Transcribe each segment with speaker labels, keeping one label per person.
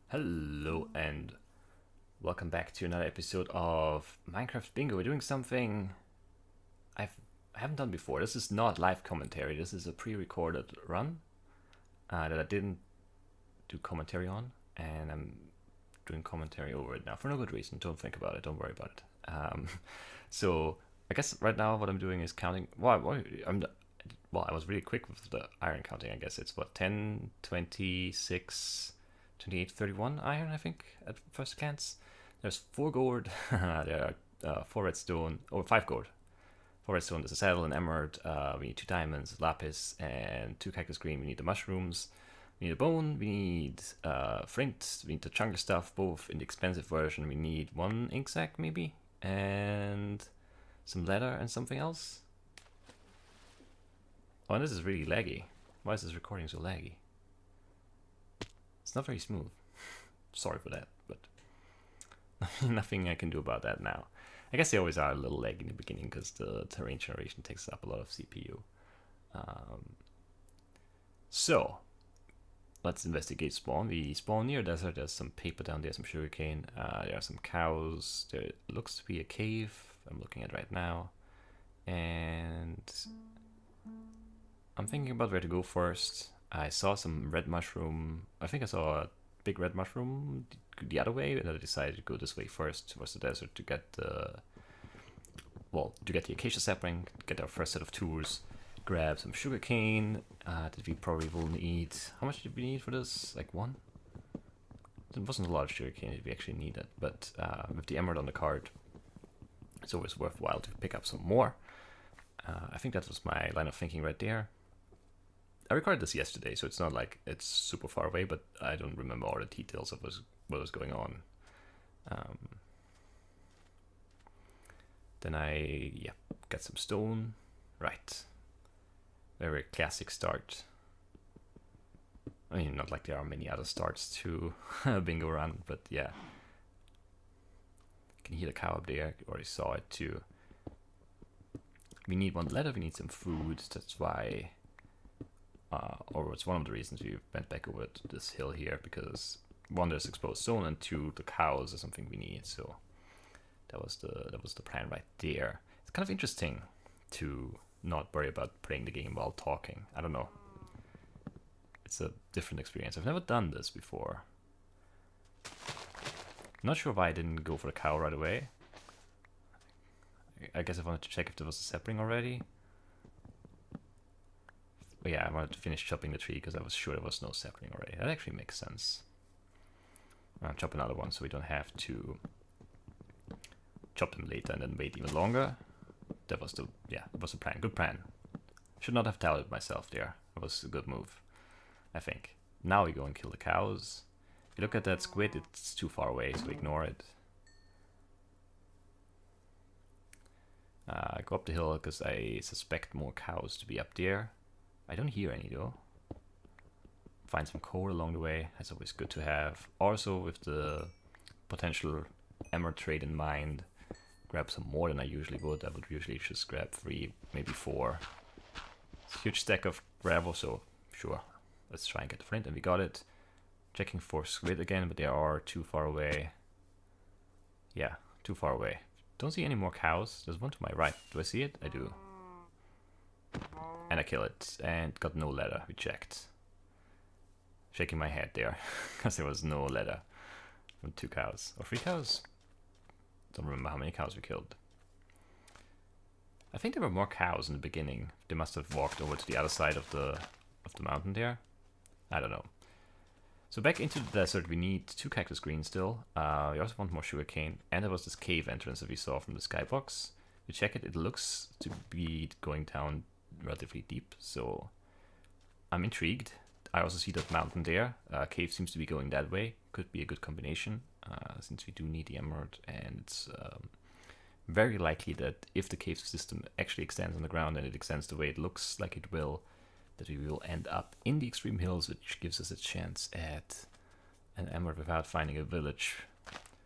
Speaker 1: Hello and welcome back to another episode of Minecraft Bingo. We're doing something I haven't done before. This is not live commentary. This is a pre-recorded run that I didn't do commentary on, and I'm doing commentary over it now for no good reason. Don't think about it. Don't worry about it. So I guess right now what I'm doing is counting. I was really quick with the iron counting. I guess it's what 10, 26. 28, 31 iron, I think, at first glance. There's 4 gold, there are 4 redstone, or 5 gold. 4 redstone, there's a saddle, an emerald, we need 2 diamonds, lapis, and 2 cactus green. We need the mushrooms, we need a bone, we need flint, we need the chunky stuff, both in the expensive version. We need 1 ink sac, maybe, and some leather and something else. Oh, and this is really laggy. Why is this recording so laggy? It's not very smooth. Sorry for that, but nothing I can do about that now. I guess they always are a little laggy in the beginning because the terrain generation takes up a lot of CPU. So, let's investigate spawn. We spawn near a desert. There's some paper down there, some sugarcane. There are some cows. There looks to be a cave I'm looking at right now. And I'm thinking about where to go first. I saw some red mushroom. I think I saw a big red mushroom the other way, and I decided to go this way first towards the desert to get the acacia sapling, get our first set of tools, grab some sugarcane that we probably will need. How much did we need for this? Like 1? There wasn't a lot of sugarcane that we actually needed, but with the emerald on the card, it's always worthwhile to pick up some more. I think that was my line of thinking right there. I recorded this yesterday, so it's not like it's super far away, but I don't remember all the details of what was going on. Then I got some stone. Right. Very classic start. I mean, not like there are many other starts to a bingo run, but yeah. You can hear the cow up there. You already saw it too. We need 1 leather, we need some food. That's why... or it's one of the reasons we went back over to this hill here, because 1, there's exposed zone, and 2, the cows are something we need. So that was the plan right there. It's kind of interesting to not worry about playing the game while talking. I don't know. It's a different experience. I've never done this before. Not sure why I didn't go for the cow right away. I guess I wanted to check if there was a sapling already. But yeah, I wanted to finish chopping the tree because I was sure there was no sapling already. That actually makes sense. I'll chop another one so we don't have to chop them later and then wait even longer. That was the plan. Good plan. Should not have doubted myself there. That was a good move, I think. Now we go and kill the cows. If you look at that squid, it's too far away, so ignore it. Go up the hill because I suspect more cows to be up there. I don't hear any though. Find some coal along the way. That's always good to have. Also, with the potential emerald trade in mind, grab some more than I usually would. I would usually just grab 3, maybe 4. It's a huge stack of gravel, so sure. Let's try and get the flint, and we got it. Checking for squid again, but they are too far away. Yeah, too far away. Don't see any more cows. There's one to my right. Do I see it? I do. And I kill it, and got no leather. We checked. Shaking my head there, because there was no leather from 2 cows. Or 3 cows? Don't remember how many cows we killed. I think there were more cows in the beginning. They must have walked over to the other side of the mountain there. I don't know. So back into the desert, we need 2 cactus green still. We also want more sugarcane. And there was this cave entrance that we saw from the skybox. We check it, it looks to be going down relatively deep, so I'm intrigued. I also see that mountain there. Cave seems to be going that way. Could be a good combination, since we do need the emerald, and it's very likely that if the cave system actually extends on the ground and it extends the way it looks like it will, that we will end up in the extreme hills, which gives us a chance at an emerald without finding a village.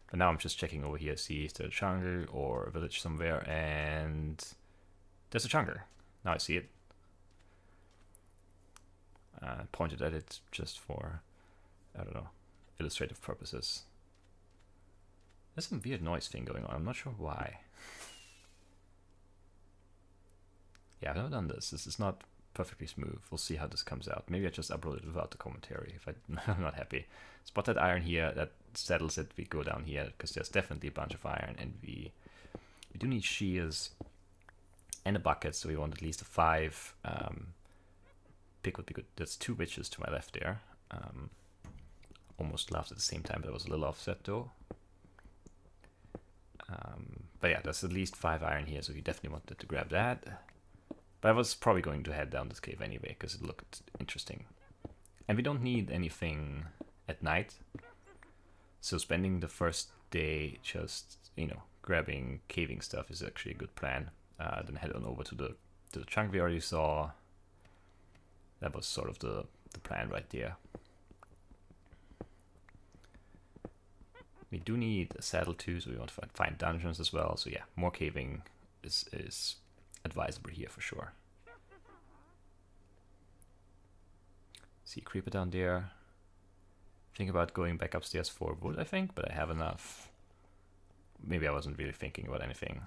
Speaker 1: But now I'm just checking over here, see if there's a jungle or a village somewhere, and there's a jungle. Now I see it. Pointed at it just for, I don't know, illustrative purposes. There's some weird noise thing going on. I'm not sure why. Yeah, I've never done this. This is not perfectly smooth. We'll see how this comes out. Maybe I just upload it without the commentary if I'm not happy. Spot that iron here. That settles it. We go down here because there's definitely a bunch of iron, and we do need shears and a bucket, so we want at least a 5. Pick would be good. There's 2 witches to my left there. Almost laughed at the same time, but it was a little offset though. But yeah, there's at least 5 iron here, so we definitely wanted to grab that. But I was probably going to head down this cave anyway, because it looked interesting. And we don't need anything at night. So spending the first day just, grabbing caving stuff is actually a good plan. Then head on over to the chunk we already saw. That was sort of the plan right there. We do need a saddle too, so we want to find dungeons as well. So yeah, more caving is advisable here for sure. See a creeper down there. Think about going back upstairs for wood, I think, but I have enough. Maybe I wasn't really thinking about anything.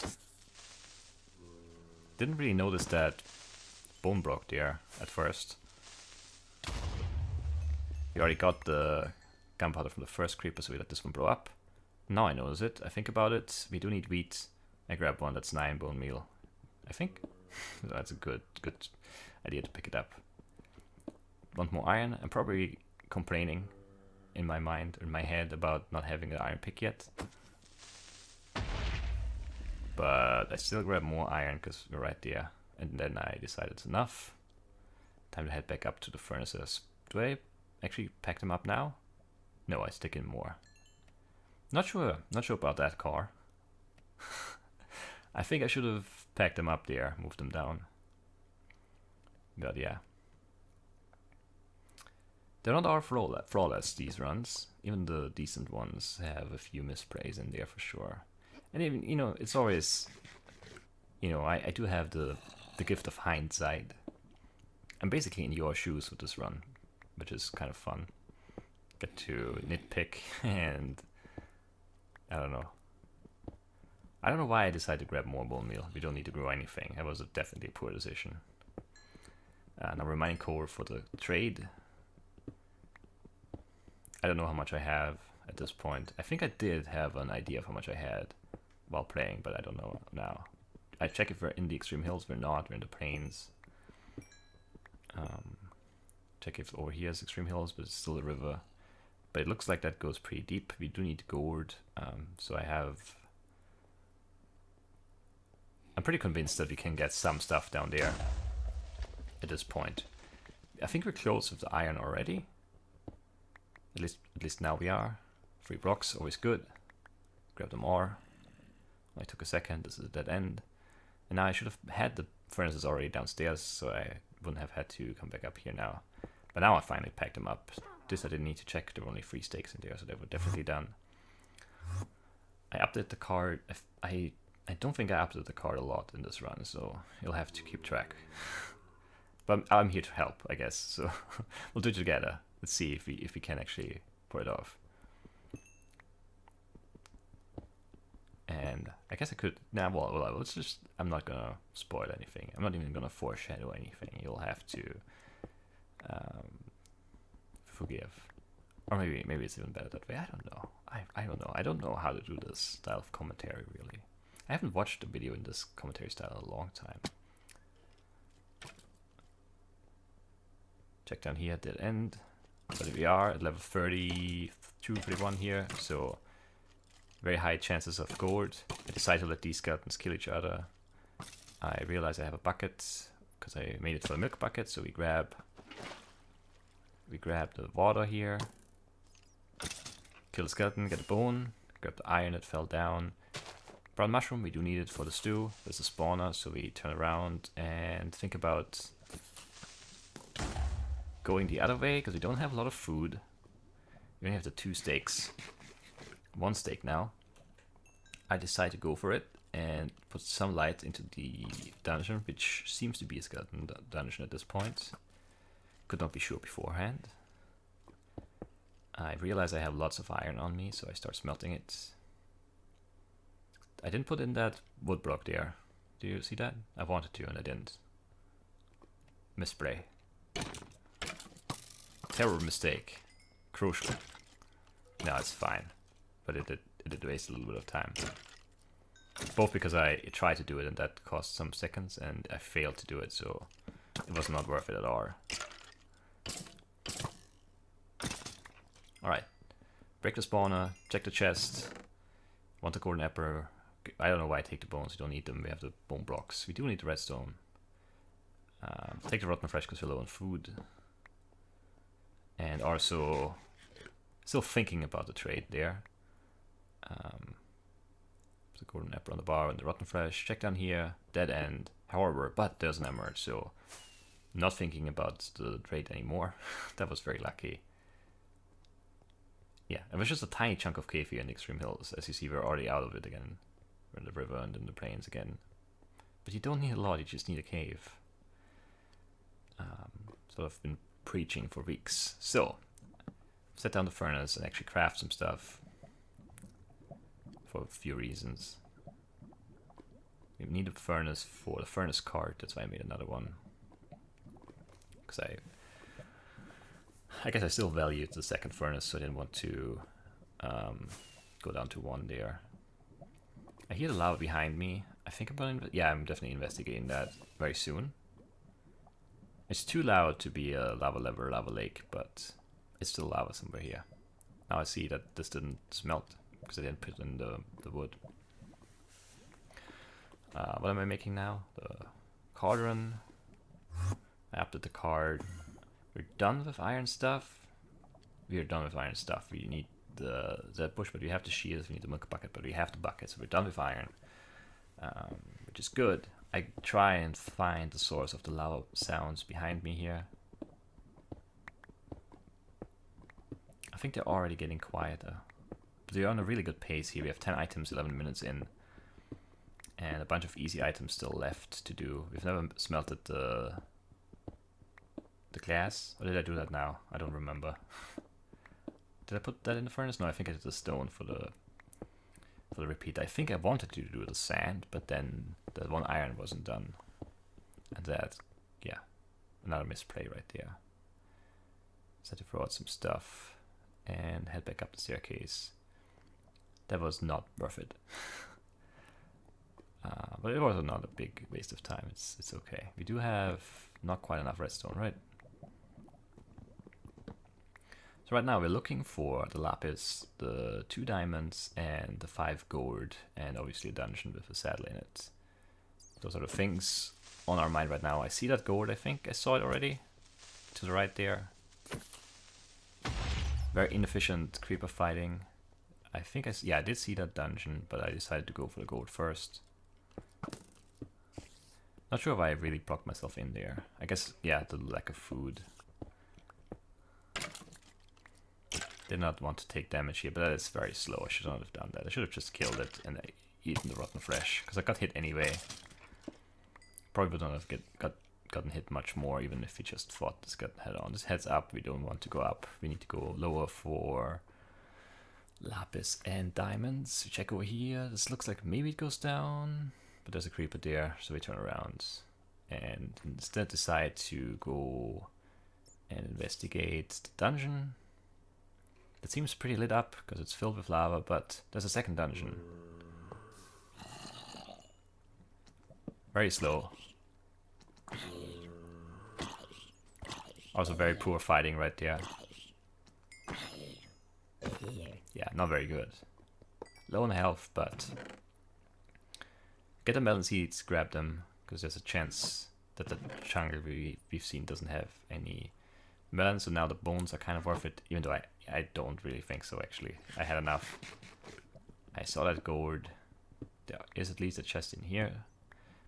Speaker 1: Didn't really notice that bone broke there at first. We already got the gunpowder from the first creeper, so we let this one blow up. Now I notice it. I think about it. We do need wheat. I grab one that's 9 bone meal, I think. That's a good idea to pick it up. Want more iron? I'm probably complaining in my mind, in my head, about not having an iron pick yet. But I still grab more iron because we're right there. And then I decided it's enough. Time to head back up to the furnaces. Do I actually pack them up now? No, I stick in more. Not sure about that car. I think I should have packed them up there, moved them down. But yeah. They're not all flawless, these runs. Even the decent ones have a few misplays in there for sure. And even, it's always, I do have the gift of hindsight. I'm basically in your shoes with this run, which is kind of fun. Get to nitpick and I don't know. I don't know why I decided to grab more bone meal. We don't need to grow anything. That was definitely a poor decision. Now remaining core for the trade. I don't know how much I have at this point. I think I did have an idea of how much I had while playing, but I don't know now. I check if we're in the extreme hills. We're not. We're in the plains. Check if over here is extreme hills, but it's still a river. But it looks like that goes pretty deep. We do need gourd. So I'm pretty convinced that we can get some stuff down there at this point. I think we're close with the iron already. At least now we are. 3 blocks, always good. Grab them more. Only took a second. This is a dead end. And now I should have had the furnaces already downstairs, so I wouldn't have had to come back up here now. But now I finally packed them up. This I didn't need to check. There were only 3 stakes in there, so they were definitely done. I updated the card. I don't think I updated the card a lot in this run, so you'll have to keep track. But I'm here to help, I guess. So we'll do it together. Let's see if we can actually pull it off. And I guess I could. Nah, well, let's just. I'm not gonna spoil anything. I'm not even gonna foreshadow anything. You'll have to forgive, or maybe it's even better that way. I don't know. I don't know. I don't know how to do this style of commentary really. I haven't watched a video in this commentary style in a long time. Check down here at the end. But we are at level 32, 31 here, so very high chances of gold. I decided to let these skeletons kill each other. I realize I have a bucket because I made it for a milk bucket, so we grab the water here, kill the skeleton, get a bone, grab the iron that fell down. Brown mushroom, we do need it for the stew. There's a spawner, so we turn around and think about going the other way because we don't have a lot of food. We only have the 2 steaks. 1 steak now. I decide to go for it and put some light into the dungeon, which seems to be a skeleton dungeon at this point. Could not be sure beforehand. I realize I have lots of iron on me, so I start smelting it. I didn't put in that wood block there. Do you see that? I wanted to and I didn't. Misspray. Terrible mistake. Crucial. No, it's fine. But it did waste a little bit of time. Both because I tried to do it and that cost some seconds, and I failed to do it, so it was not worth it at all. Alright. Break the spawner, check the chest. Want the golden apple. I don't know why I take the bones, we don't need them, we have the bone blocks. We do need the redstone. Take the rotten flesh because we're low on food. And also, still thinking about the trade there. The golden apple on the bar and the rotten flesh. Check down here, dead end. However, but there's an emerald, so not thinking about the trade anymore. That was very lucky. Yeah, it was just a tiny chunk of cave here in the extreme hills. As you see, we're already out of it again. We're in the river and in the plains again. But you don't need a lot, you just need a cave. So I've been preaching for weeks. So, set down the furnace and actually craft some stuff. For a few reasons. We need a furnace for the furnace cart, that's why I made another one. Because I guess I still valued the second furnace, so I didn't want to go down to one there. I hear the lava behind me. I think I'm gonna, yeah, I'm definitely investigating that very soon. It's too loud to be a lava lever, lava lake, but it's still lava somewhere here. Now I see that this didn't smelt because I didn't put in the wood. What am I making now? The cauldron. I updated the card. We're done with iron stuff. We are done with iron stuff. We need the Z bush, but we have the shields. We need the milk bucket, but we have the bucket, so we're done with iron, which is good. I try and find the source of the lava sounds behind me here. I think they're already getting quieter. But they're on a really good pace here. We have 10 items, 11 minutes in. And a bunch of easy items still left to do. We've never smelted the glass. Or did I do that now? I don't remember. Did I put that in the furnace? No, I think I did the stone for the repeat. I think I wanted to do the sand, but then the one iron wasn't done. And that, yeah, another misplay right there. So I had to throw out some stuff and head back up the staircase. That was not worth it. But it was not a big waste of time. It's okay. We do have not quite enough redstone, right? So right now we're looking for the lapis, the 2 diamonds, and the 5 gold, and obviously a dungeon with a saddle in it. Those are the things on our mind right now. I see that gold, I think I saw it already. To the right there. Very inefficient creeper fighting. I think I did see that dungeon, but I decided to go for the gold first. Not sure if I really blocked myself in there. I guess, yeah, the lack of food. Did not want to take damage here, but that is very slow. I should not have done that. I should have just killed it and eaten the rotten flesh, because I got hit anyway. Probably would not have gotten hit much more, even if we just fought this guy head on. This heads up, we don't want to go up. We need to go lower for lapis and diamonds. We check over here. This looks like maybe it goes down, but there's a creeper there, so we turn around. And instead decide to go and investigate the dungeon. It seems pretty lit up because it's filled with lava, but there's a second dungeon. Very slow. Also very poor fighting right there. Yeah, not very good. Low on health, but get the melon seeds, grab them, because there's a chance that the jungle we've seen doesn't have any melon, so now the bones are kind of worth it, even though I don't really think so actually. I had enough. I saw that gold. There is at least a chest in here.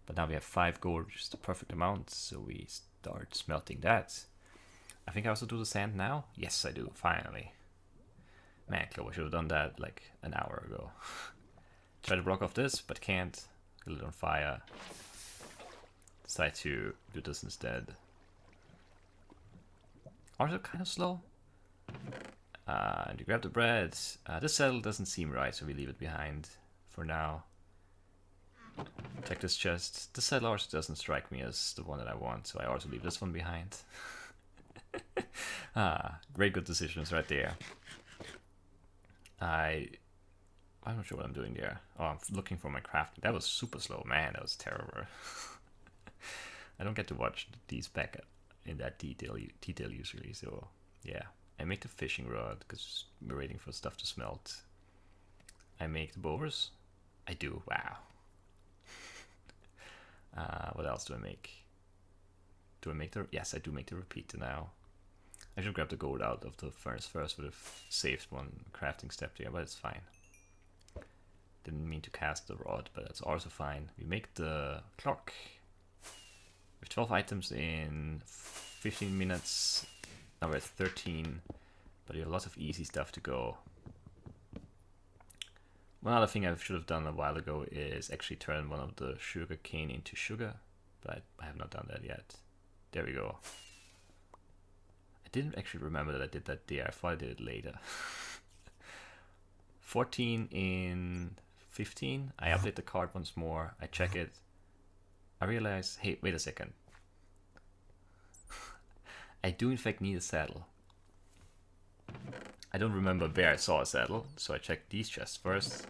Speaker 1: But now we have 5 gold, which is the perfect amount, so we start smelting that. I think I also do the sand now. Yes, I do, finally. Man, Chloe, I should have done that like an hour ago. Try to block off this, but can't. Get it on fire. Decide to do this instead. Also kind of slow. And you grab the bread. This saddle doesn't seem right, so we leave it behind for now. Check this chest. This saddle also doesn't strike me as the one that I want, so I also leave this one behind. Great good decisions right there. I'm not sure what I'm doing there. Oh, I'm looking for my crafting. That was super slow, man. That was terrible. I don't get to watch these back in that detail usually. So yeah, I make the fishing rod because we're waiting for stuff to smelt. I make the boars. I do. Wow. What else do I make? Do I make the? Yes, I do make the repeater now. I should grab the gold out of the furnace first. Would have saved one crafting step there, but it's fine. Didn't mean to cast the rod, but that's also fine. We make the clock. With 12 items in 15 minutes. Now we're at 13, but we have lots of easy stuff to go. One other thing I should have done a while ago is actually turn one of the sugar cane into sugar, but I have not done that yet. There we go. I didn't actually remember that I did that there. I thought I did it later. 14 in 15. I update the card once more. I check it. I realize, hey, wait a second. I do in fact need a saddle. I don't remember where I saw a saddle, so I checked these chests first.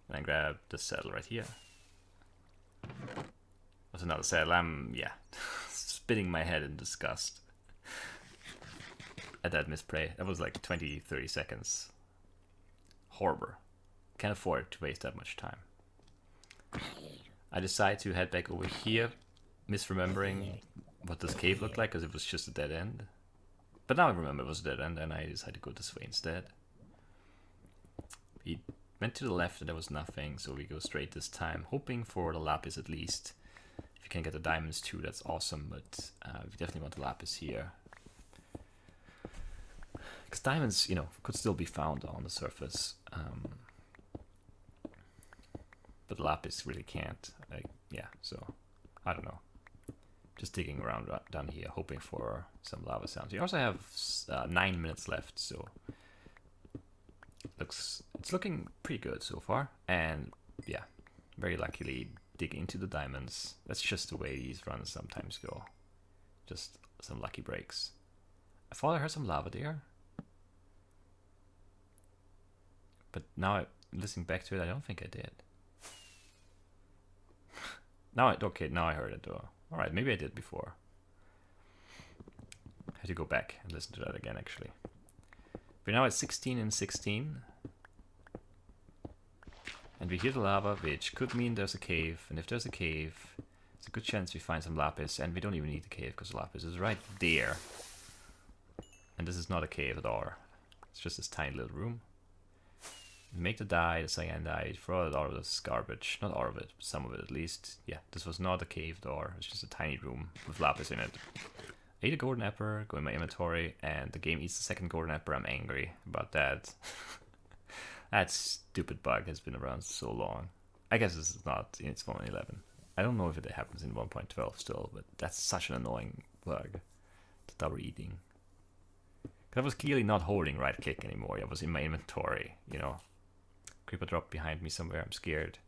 Speaker 1: And I grabbed the saddle right here. There's another saddle. I'm, yeah, spitting my head in disgust at that misplay. That was like 20-30 seconds. Horrible. Can't afford to waste that much time. I decide to head back over here, misremembering what this cave looked like because it was just a dead end. But now I remember it was a dead end and I decided to go this way instead. We went to the left and there was nothing, so we go straight this time, hoping for the lapis at least. If you can get the diamonds too, that's awesome, but we definitely want the lapis here. Because diamonds, you know, could still be found on the surface. But lapis really can't. Yeah, so I don't know. Just digging around down here, hoping for some lava sounds. We also have 9 minutes left, so it's looking pretty good so far. And yeah, very luckily dig into the diamonds. That's just the way these runs sometimes go. Just some lucky breaks. I thought I heard some lava there, but now listening back to it, I don't think I did. Now I heard it though. Alright, maybe I did before. I had to go back and listen to that again actually. We're now at 16 and 16. And we hear the lava, which could mean there's a cave. And if there's a cave, there's a good chance we find some lapis. And we don't even need the cave because the lapis is right there. And this is not a cave at all. It's just this tiny little room. Make the dye, the cyan dye, throw it all of this garbage. Not all of it, but some of it at least. Yeah, this was not a cave door. It's just a tiny room with lapis in it. I eat a golden apple, go in my inventory, and the game eats the second golden apple. I'm angry about that. That stupid bug has been around so long. I guess this is not in its 1.11. I don't know if it happens in 1.12 still, but that's such an annoying bug. The double eating. Because I was clearly not holding right click anymore. I was in my inventory, you know. Creeper drop behind me somewhere, I'm scared.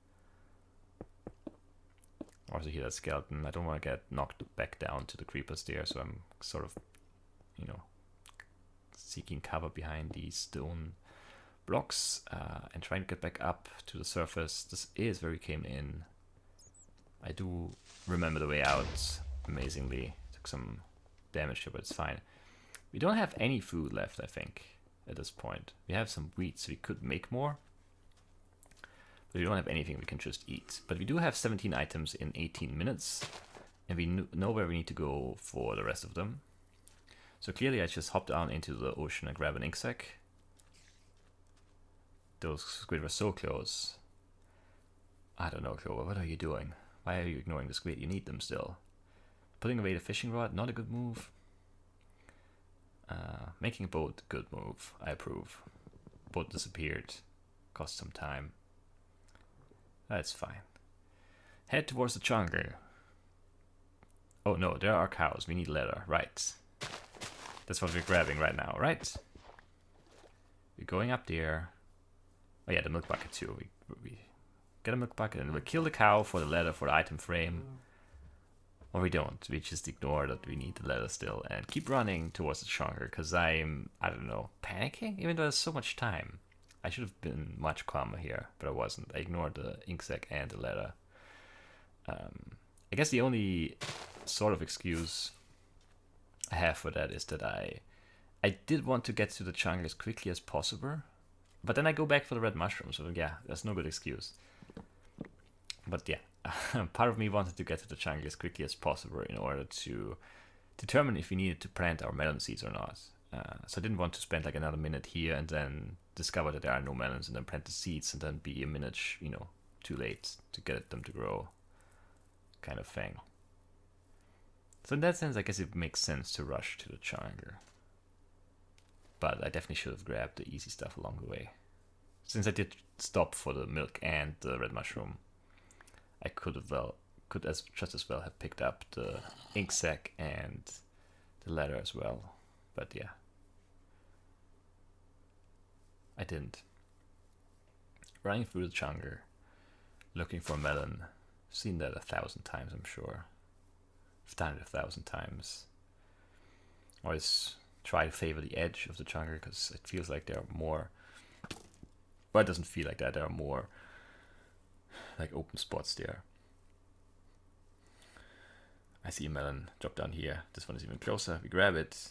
Speaker 1: Also hear that skeleton. I don't want to get knocked back down to the creepers there, so I'm sort of, you know, seeking cover behind these stone blocks and trying to get back up to the surface. This is where we came in. I do remember the way out, amazingly. Took some damage here, but it's fine. We don't have any food left, I think, at this point. We have some wheat, so we could make more. But we don't have anything we can just eat. But we do have 17 items in 18 minutes. And we know where we need to go for the rest of them. So clearly I just hopped down into the ocean and grabbed an ink sac. Those squid were so close. I don't know, Clover, what are you doing? Why are you ignoring the squid? You need them still. Putting away the fishing rod, not a good move. Making a boat, good move. I approve. Boat disappeared. Cost some time. That's fine. Head towards the jungle. Oh no, there are cows. We need leather. Right. That's what we're grabbing right now, right? we're going up there. Oh yeah, the milk bucket too. We get a milk bucket and we kill the cow for the ladder for the item frame. Or we don't. We just ignore that we need the ladder still and keep running towards the chunker because I don't know, panicking? Even though there's so much time. I should have been much calmer here, but I wasn't. I ignored the ink sac and the ladder. I guess the only sort of excuse I have for that is that I did want to get to the chunker as quickly as possible, but then I go back for the red mushroom, so yeah, that's no good excuse. But yeah, part of me wanted to get to the chunker as quickly as possible in order to determine if we needed to plant our melon seeds or not. So I didn't want to spend like another minute here and then discover that there are no melons and then plant the seeds and then be a minute, too late to get them to grow, kind of thing. So in that sense, I guess it makes sense to rush to the chunker. But I definitely should have grabbed the easy stuff along the way. Since I did stop for the milk and the red mushroom, I could just as well have picked up the ink sac and the ladder as well. But yeah, I didn't. Running through the chunker, looking for a melon. Seen that 1,000 times, I'm sure. I've done it 1,000 times. Always try to favor the edge of the chunker because it feels like there are more. Well, it doesn't feel like that. There are more like open spots there. I see a melon drop down here. This one is even closer. We grab it.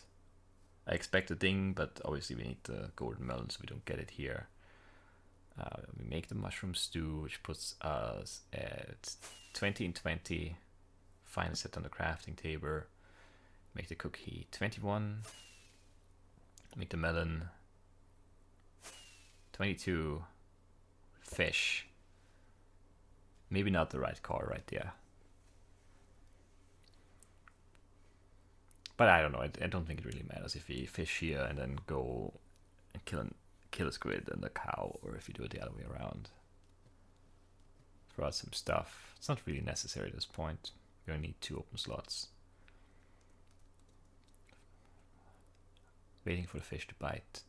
Speaker 1: I expect a ding, but obviously we need the golden melon, so we don't get it here. We make the mushroom stew, which puts us at 20 and 20. Find a set on the crafting table. Make the cookie 21. Make the melon 22. Fish. Maybe not the right call right there. But I don't know. I don't think it really matters if we fish here and then go and kill a squid and a cow, or if you do it the other way around. Throw out some stuff. It's not really necessary at this point. We only need 2 open slots. Waiting for the fish to bite.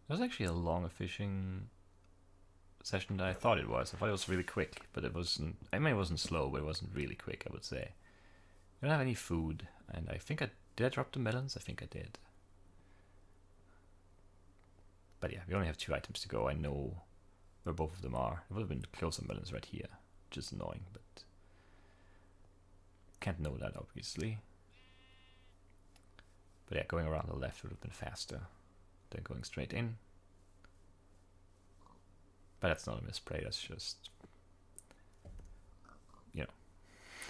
Speaker 1: It was actually a longer fishing session than I thought it was. I thought it was really quick, but it wasn't. I mean, it wasn't slow, but it wasn't really quick, I would say. We don't have any food, and I think did I drop the melons? I think I did. But yeah, we only have 2 items to go. I know where both of them are. It would have been closer melons right here, which is annoying, but can't know that obviously. But yeah, going around the left would have been faster than going straight in. But that's not a misplay, that's just,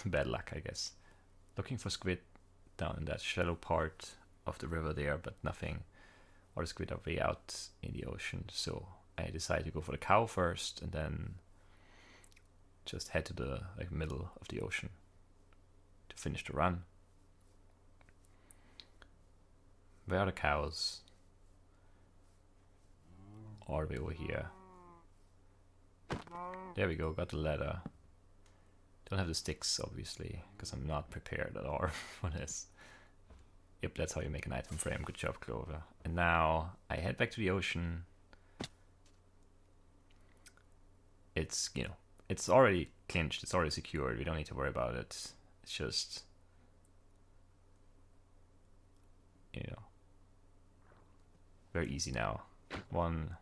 Speaker 1: bad luck, I guess. Looking for squid down in that shallow part of the river there, but nothing. All the squid are way out in the ocean, so I decided to go for the cow first and then just head to the middle of the ocean to finish the run. Where are the cows? All the way over here. There we go, got the ladder. Don't have the sticks, obviously, because I'm not prepared at all for this. Yep, that's how you make an item frame. Good job, Clover. And now I head back to the ocean. It's, it's already clinched. It's already secured. We don't need to worry about it. It's just, very easy now. 1,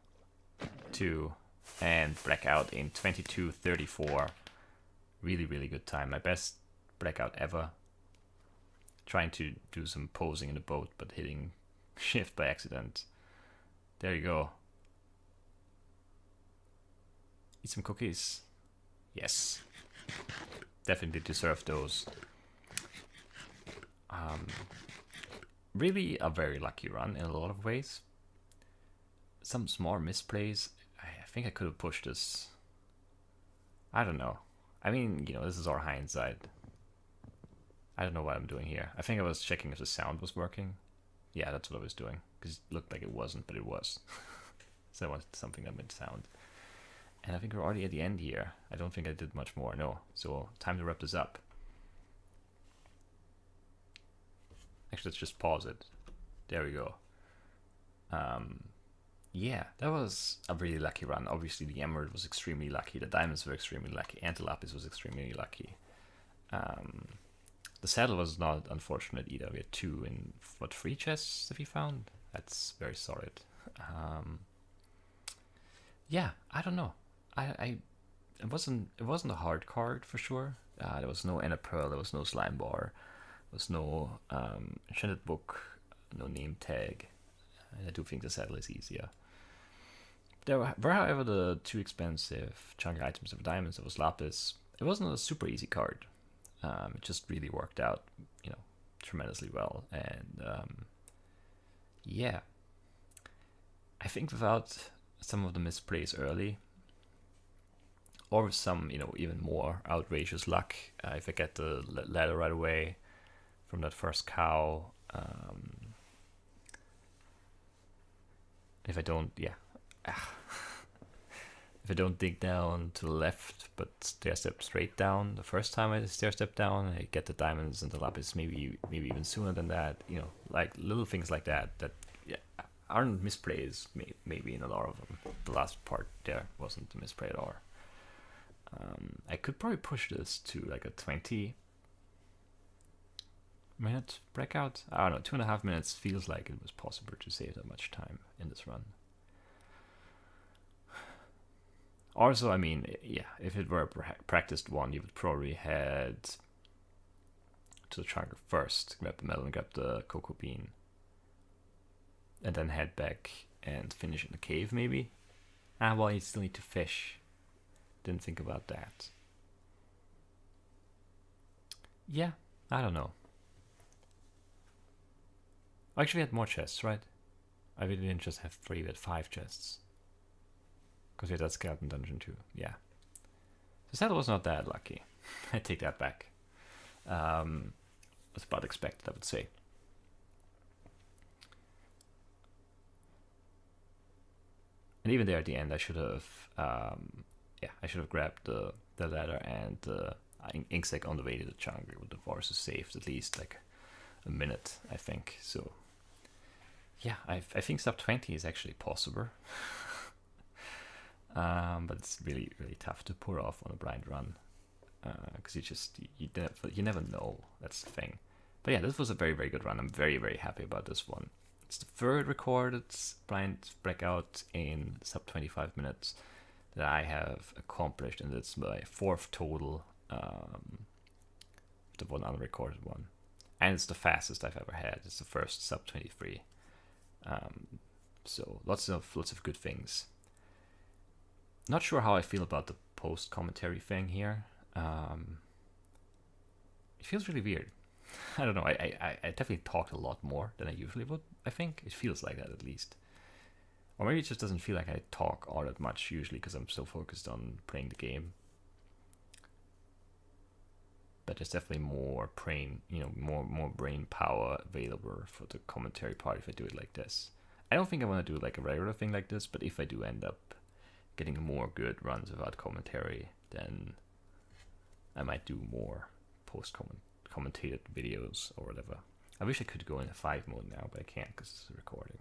Speaker 1: 2, and Blackout in 22:34. Really, really good time. My best Blackout ever. Trying to do some posing in the boat, but hitting shift by accident. There you go. Eat some cookies. Yes. Definitely deserve those. Really a very lucky run in a lot of ways. Some small misplays. I think I could have pushed this. I don't know. I mean, this is our hindsight. I don't know what I'm doing here. I think I was checking if the sound was working. Yeah, that's what I was doing. Because it looked like it wasn't, but it was. So I wanted something that made sound. And I think we're already at the end here. I don't think I did much more, no. So time to wrap this up. Actually, let's just pause it. There we go. yeah, that was a really lucky run. Obviously, the Emerald was extremely lucky. The Diamonds were extremely lucky. And the Lapis was extremely lucky. Um, the Saddle was not unfortunate either. We had 2 in, what, 3 chests that we found? That's very solid. Um, yeah, I don't know. I it wasn't a hard card for sure. There was no Ender Pearl, there was no Slime Bar, there was no Enchanted Book, no name tag. And I do think the Saddle is easier. There were, however, the 2 expensive chunky items of Diamonds. There was Lapis. It wasn't a super easy card. It just really worked out, tremendously well. And yeah, I think without some of the misplays early, or with some, even more outrageous luck, if I get the ladder right away from that first cow, if I don't, if I don't dig down to the left, but stair step straight down the first time I stair step down, I get the diamonds and the lapis maybe even sooner than that. Like little things like that aren't misplays. Maybe in a lot of them. The last part there wasn't a misplay at all. I could probably push this to like a 20-minute breakout. I don't know, 2.5 minutes feels like it was possible to save that much time in this run. Also, I mean, if it were a practiced one, you would probably head to the trunk first, grab the medal and grab the cocoa bean, and then head back and finish in the cave, maybe? Well, you still need to fish. Didn't think about that. Yeah, I don't know. Actually, we had more chests, right? I really didn't just have 3, we had 5 chests. Because we had that skeleton dungeon too. Yeah. The saddle was not that lucky. I take that back. That's about expected, I would say. And even there at the end, I should have, I should have grabbed the ladder and the Inksack on the way to the chunk. It would have also saved at least like a minute, I think. So, yeah, I think sub 20 is actually possible. But it's really, really tough to pull off on a blind run. Because you never know. That's the thing. But yeah, this was a very, very good run. I'm very, very happy about this one. It's the 3rd recorded blind breakout in sub 25 minutes that I have accomplished, and it's my 4th total, the one unrecorded one. And it's the fastest I've ever had. It's the first sub 23. So lots of good things. Not sure how I feel about the post commentary thing here. It feels really weird. I don't know. I definitely talked a lot more than I usually would. I think it feels like that, at least. Or maybe it just doesn't feel like I talk all that much usually because I'm so focused on playing the game. But there's definitely more brain, more brain power available for the commentary part if I do it like this. I don't think I want to do like a regular thing like this, but if I do end up getting more good runs without commentary, then I might do more post-commentated videos or whatever. I wish I could go into 5 mode now, but I can't because it's recording.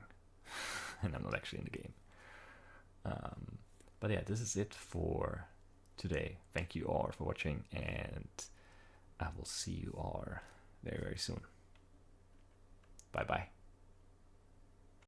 Speaker 1: And I'm not actually in the game. But yeah, this is it for today. Thank you all for watching, and I will see you all very, very soon. Bye-bye.